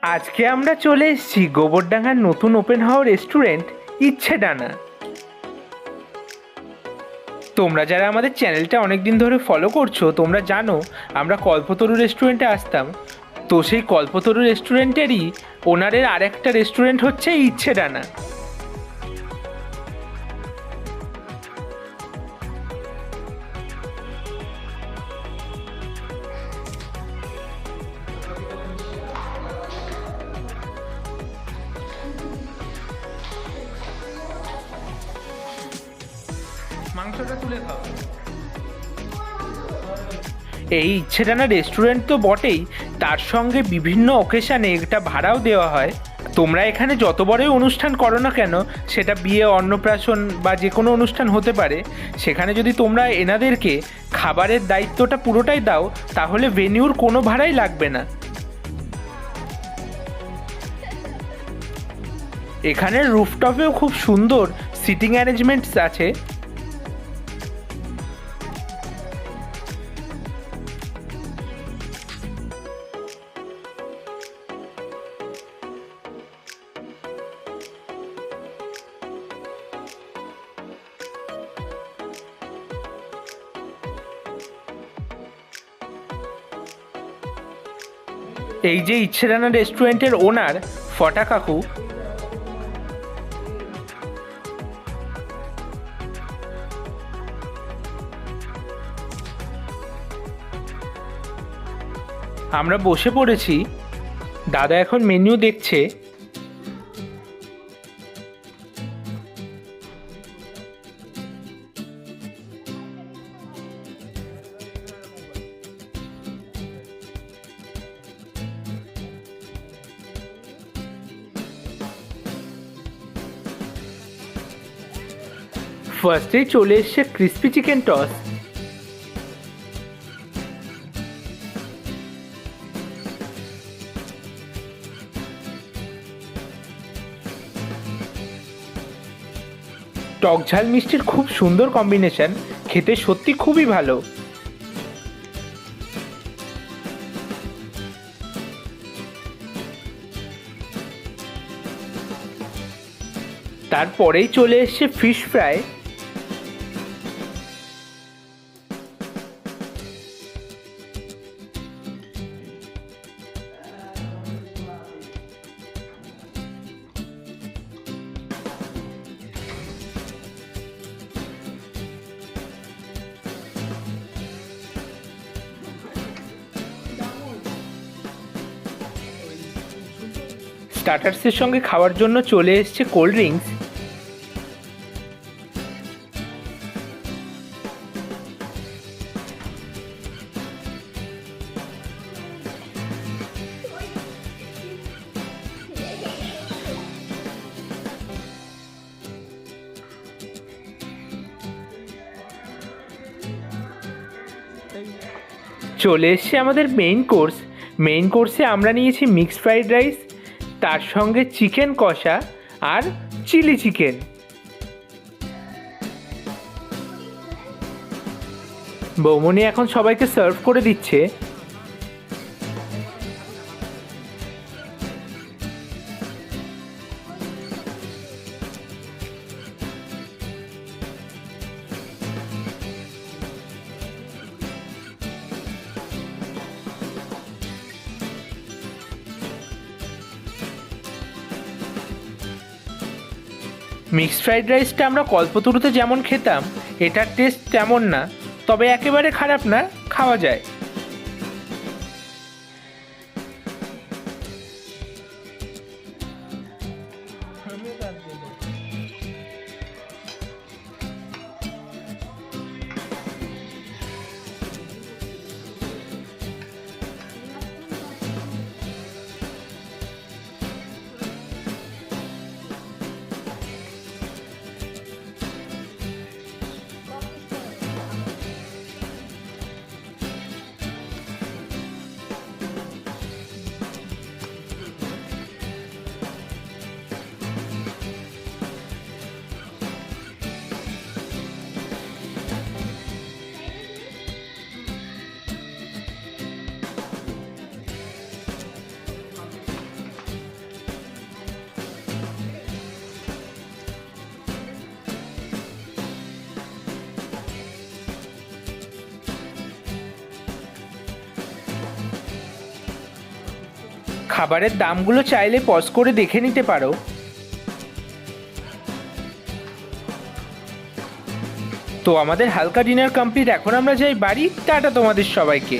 আজকে আমরা চলে এসেছি গোবরডাঙ্গার নতুন ওপেন হওয়া রেস্টুরেন্ট ইচ্ছেডানা। তোমরা যারা আমাদের চ্যানেলটা অনেকদিন ধরে ফলো করছো তোমরা জানো আমরা কল্পতরু রেস্টুরেন্টে আসতাম। তো সেই কল্পতরু রেস্টুরেন্টেরই ওনারের আরেকটা রেস্টুরেন্ট হচ্ছে ইচ্ছেডানা। মাংসটা তুলে খাও। এই ইচ্ছেডানা রেস্টুরেন্ট তো বটেই, তার সঙ্গে বিভিন্ন অকেশানে এটা ভাড়াও দেওয়া হয়। তোমরা এখানে যত বড়ই অনুষ্ঠান করো না কেন, সেটা বিয়ে, অন্নপ্রাশন বা যে কোনো অনুষ্ঠান হতে পারে, সেখানে যদি তোমরা এনাদেরকে খাবারের দায়িত্বটা পুরোটাই দাও তাহলে ভেনিউর কোনো ভাড়াই লাগবে না। এখানের রুফটপেও খুব সুন্দর সিটিং অ্যারেঞ্জমেন্টস আছে। এই যে ইচ্ছেডানা রেস্টুরেন্টের ওনার ফটা কাকু, আমরা বসে পড়েছি। দাদা এখন মেনু দেখছে। ফার্স্টেই চলে এসছে ক্রিস্পি চিকেন টস। টক ঝাল মিষ্টির খুব সুন্দর কম্বিনেশন, খেতে সত্যি খুবই ভালো। তারপরেই চলে এসছে ফিশ ফ্রাই। স্টার্টার্সের সঙ্গে খাওয়ার জন্য চলে এসছে কোল্ড ড্রিঙ্কস। চলে এসছে আমাদের মেইন কোর্স। মেইন কোর্সে আমরা নিয়েছি মিক্সড ফ্রাইড রাইস, তার সঙ্গে চিকেন কষা আর চিলি চিকেন। বৌমনি এখন সবাইকে সার্ভ করে দিচ্ছে। মিক্সড ফ্রাইড রাইসটা আমরা কল্পতরুতে যেমন খেতাম এটার টেস্ট তেমন না, তবে একেবারে খারাপ না, খাওয়া যায়। খাবারের দামগুলো চাইলে পজ করে দেখে নিতে পারো। তো আমাদের হালকা ডিনার কমপ্লিট, এখন আমরা যাই বাড়ি। টাটা তোমাদের সবাইকে।